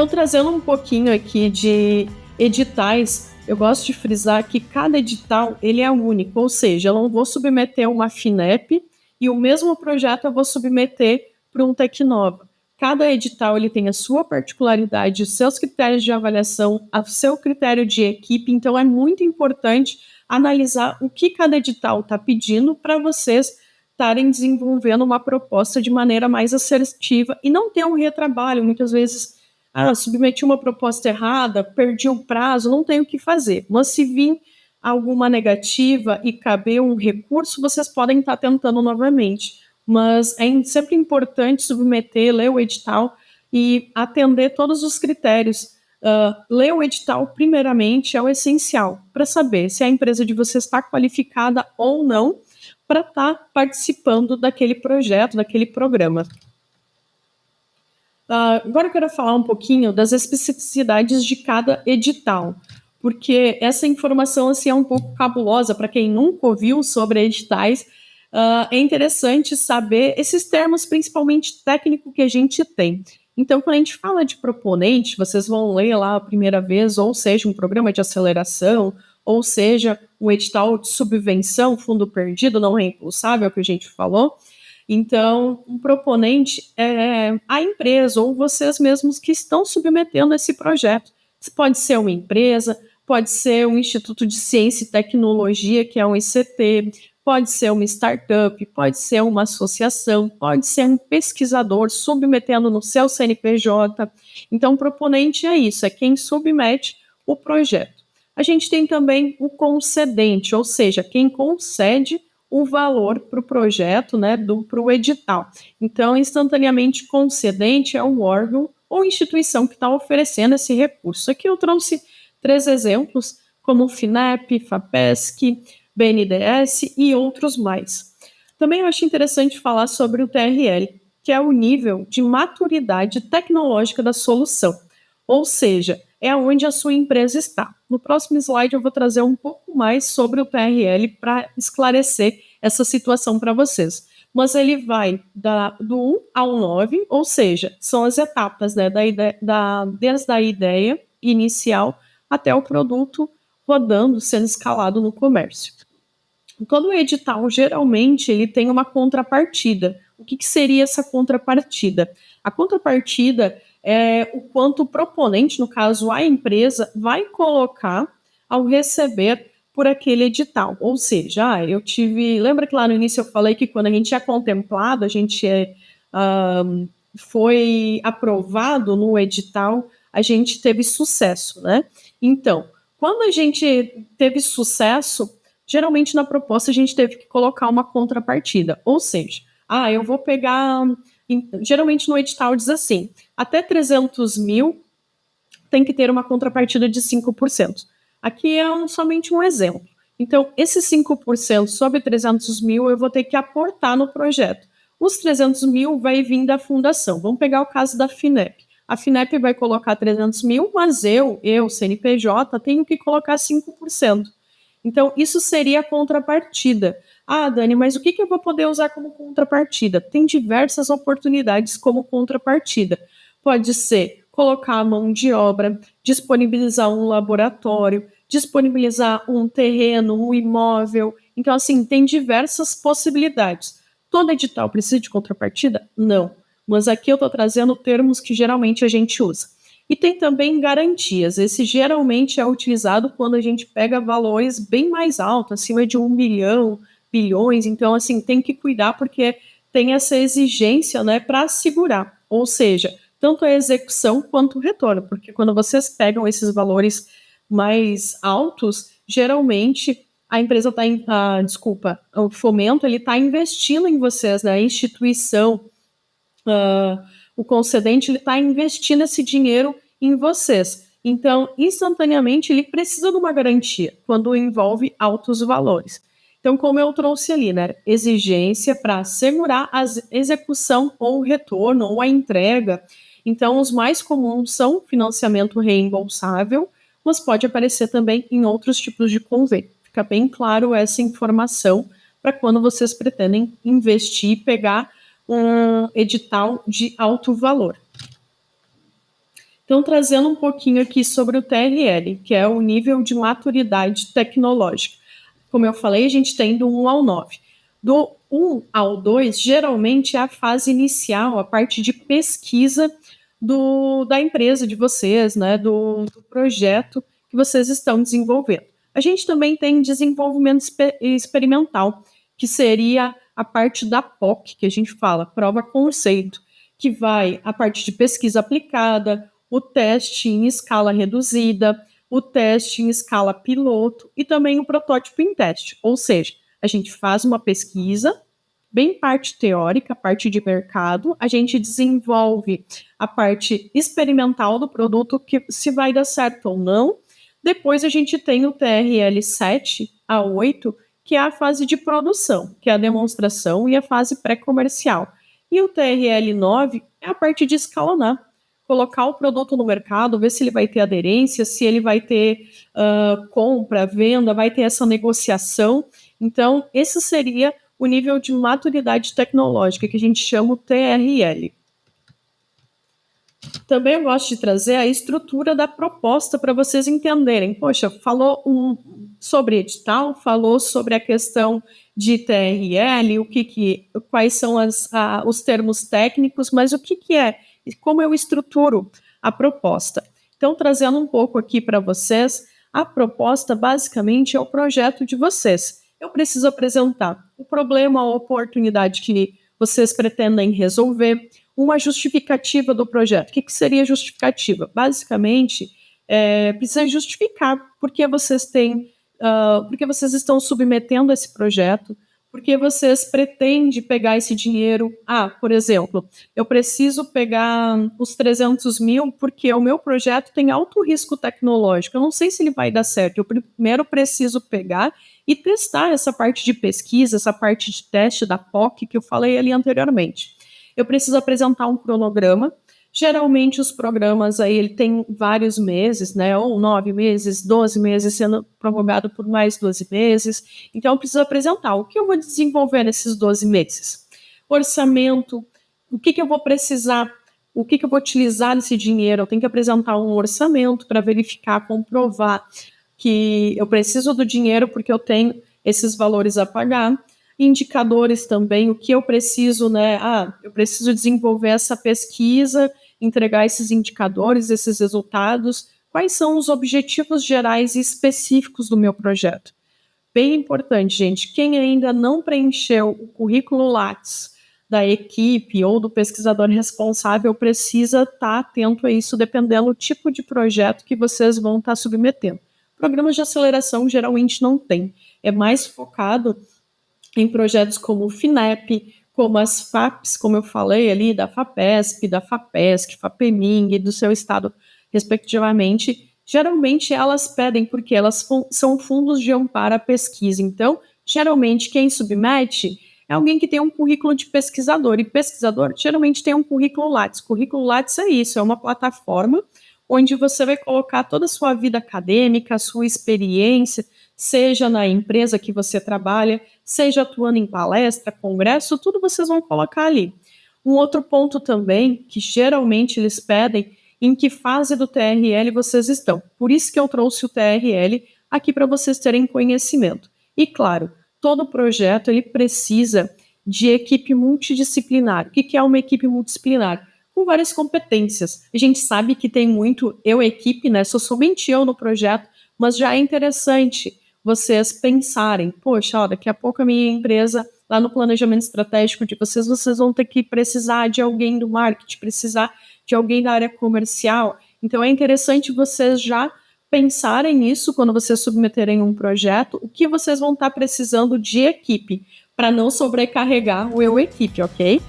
Então, trazendo um pouquinho aqui de editais, eu gosto de frisar que cada edital ele é único, ou seja, eu não vou submeter uma FINEP e o mesmo projeto eu vou submeter para um Tecnova. Cada edital ele tem a sua particularidade, os seus critérios de avaliação, o seu critério de equipe, então é muito importante analisar o que cada edital está pedindo para vocês estarem desenvolvendo uma proposta de maneira mais assertiva e não ter um retrabalho. Muitas vezes, submeti uma proposta errada, perdi o prazo, não tenho o que fazer. Mas se vir alguma negativa e caber um recurso, vocês podem estar tentando novamente. Mas é sempre importante submeter, ler o edital e atender todos os critérios. Ler o edital, primeiramente, é o essencial para saber se a empresa de vocês está qualificada ou não para estar participando daquele projeto, daquele programa. Agora eu quero falar um pouquinho das especificidades de cada edital, porque essa informação assim, é um pouco cabulosa para quem nunca ouviu sobre editais. É interessante saber esses termos, principalmente técnico, que a gente tem. Então, quando a gente fala de proponente, vocês vão ler lá a primeira vez, ou seja, um programa de aceleração, ou seja, um edital de subvenção, fundo perdido, não reembolsável, que a gente falou. Então, um proponente é a empresa ou vocês mesmos que estão submetendo esse projeto. Isso pode ser uma empresa, pode ser um Instituto de Ciência e Tecnologia, que é um ICT, pode ser uma startup, pode ser uma associação, pode ser um pesquisador submetendo no seu CNPJ. Então, o proponente é isso, é quem submete o projeto. A gente tem também o concedente, ou seja, quem concede o valor para o projeto, né, para o edital. Então, instantaneamente concedente é um órgão ou instituição que está oferecendo esse recurso. Aqui eu trouxe 3 exemplos, como FINEP, FAPESC, BNDES e outros mais. Também eu acho interessante falar sobre o TRL, que é o nível de maturidade tecnológica da solução, ou seja, é onde a sua empresa está. No próximo slide eu vou trazer um pouco mais sobre o TRL para esclarecer essa situação para vocês. Mas ele vai do 1 ao 9, ou seja, são as etapas, né, desde a ideia inicial até o produto rodando, sendo escalado no comércio. Todo edital, geralmente, ele tem uma contrapartida. O que seria essa contrapartida? A contrapartida é o quanto o proponente, no caso a empresa, vai colocar ao receber por aquele edital. Ou seja, lembra que lá no início eu falei que quando a gente é contemplado, a gente foi aprovado no edital, a gente teve sucesso, né? Então, quando a gente teve sucesso, geralmente na proposta a gente teve que colocar uma contrapartida, ou seja, eu vou pegar, geralmente no edital diz assim, até 300 mil tem que ter uma contrapartida de 5%. Aqui é somente um exemplo. Então, esses 5% sobre 300 mil eu vou ter que aportar no projeto. Os 300 mil vai vir da fundação. Vamos pegar o caso da FINEP. A FINEP vai colocar 300 mil, mas eu, CNPJ, tenho que colocar 5%. Então, isso seria a contrapartida. Dani, mas o que eu vou poder usar como contrapartida? Tem diversas oportunidades como contrapartida. Pode ser colocar a mão de obra, disponibilizar um laboratório, disponibilizar um terreno, um imóvel. Então, assim, tem diversas possibilidades. Todo edital precisa de contrapartida? Não. Mas aqui eu estou trazendo termos que geralmente a gente usa. E tem também garantias. Esse geralmente é utilizado quando a gente pega valores bem mais altos, acima de 1 milhão, bilhões. Então, assim, tem que cuidar porque tem essa exigência, né, para assegurar. Ou seja, tanto a execução quanto o retorno. Porque quando vocês pegam esses valores mais altos, geralmente a empresa está, o fomento, ele está investindo em vocês, né, a instituição, o concedente, ele está investindo esse dinheiro em vocês. Então, instantaneamente, ele precisa de uma garantia quando envolve altos valores. Então, como eu trouxe ali, né, exigência para assegurar a execução ou o retorno ou a entrega. Então, os mais comuns são financiamento reembolsável, mas pode aparecer também em outros tipos de convênio. Fica bem claro essa informação para quando vocês pretendem investir e pegar um edital de alto valor. Então, trazendo um pouquinho aqui sobre o TRL, que é o nível de maturidade tecnológica. Como eu falei, a gente tem do 1 ao 9. Do 1 ao 2, geralmente é a fase inicial, a parte de pesquisa da empresa de vocês, né, do projeto que vocês estão desenvolvendo. A gente também tem desenvolvimento experimental, que seria a parte da POC, que a gente fala, prova conceito, que vai a parte de pesquisa aplicada, o teste em escala reduzida, o teste em escala piloto e também o protótipo em teste. Ou seja, a gente faz uma pesquisa, bem parte teórica, parte de mercado, a gente desenvolve a parte experimental do produto, que se vai dar certo ou não. Depois a gente tem o TRL 7 a 8, que é a fase de produção, que é a demonstração e a fase pré-comercial. E o TRL 9 é a parte de escalonar, colocar o produto no mercado, ver se ele vai ter aderência, se ele vai ter compra, venda, vai ter essa negociação. Então, esse seria o nível de maturidade tecnológica, que a gente chama o TRL. Também eu gosto de trazer a estrutura da proposta para vocês entenderem. Poxa, falou sobre edital, falou sobre a questão de TRL, quais são os termos técnicos, mas o que é e como eu estruturo a proposta. Então, trazendo um pouco aqui para vocês, a proposta basicamente é o projeto de vocês. Eu preciso apresentar o problema ou oportunidade que vocês pretendem resolver, uma justificativa do projeto. O que seria justificativa? Basicamente, precisa justificar por que vocês estão submetendo esse projeto, porque vocês pretendem pegar esse dinheiro. Por exemplo, eu preciso pegar os 300 mil porque o meu projeto tem alto risco tecnológico. Eu não sei se ele vai dar certo. Eu primeiro preciso pegar e testar essa parte de pesquisa, essa parte de teste da POC que eu falei ali anteriormente. Eu preciso apresentar um cronograma. Geralmente os programas aí ele tem vários meses, né? Ou 9 meses, 12 meses, sendo prorrogado por mais 12 meses. Então eu preciso apresentar o que eu vou desenvolver nesses 12 meses. Orçamento, o que eu vou precisar, o que eu vou utilizar desse dinheiro. Eu tenho que apresentar um orçamento para verificar, comprovar que eu preciso do dinheiro porque eu tenho esses valores a pagar. Indicadores também, o que eu preciso, né? Eu preciso desenvolver essa pesquisa, entregar esses indicadores, esses resultados. Quais são os objetivos gerais e específicos do meu projeto? Bem importante, gente. Quem ainda não preencheu o currículo Lattes da equipe ou do pesquisador responsável precisa estar atento a isso, dependendo do tipo de projeto que vocês vão estar submetendo. Programas de aceleração geralmente não tem. É mais focado em projetos como o FINEP, como as FAPs, como eu falei ali, da FAPESP, da FAPESC, FAPEMIG, do seu estado, respectivamente. Geralmente elas pedem, porque elas são fundos de amparo à pesquisa. Então, geralmente quem submete é alguém que tem um currículo de pesquisador, e pesquisador geralmente tem um currículo Lattes. Currículo Lattes é isso, é uma plataforma onde você vai colocar toda a sua vida acadêmica, a sua experiência, seja na empresa que você trabalha, seja atuando em palestra, congresso, tudo vocês vão colocar ali. Um outro ponto também, que geralmente eles pedem, em que fase do TRL vocês estão. Por isso que eu trouxe o TRL aqui para vocês terem conhecimento. E claro, todo projeto ele precisa de equipe multidisciplinar. O que é uma equipe multidisciplinar? Com várias competências. A gente sabe que tem muito equipe, né? Sou somente eu no projeto, mas já é interessante vocês pensarem, poxa, daqui a pouco a minha empresa, lá no planejamento estratégico de vocês vão ter que precisar de alguém do marketing, precisar de alguém da área comercial. Então é interessante vocês já pensarem nisso quando vocês submeterem um projeto, o que vocês vão estar precisando de equipe, para não sobrecarregar o equipe, ok?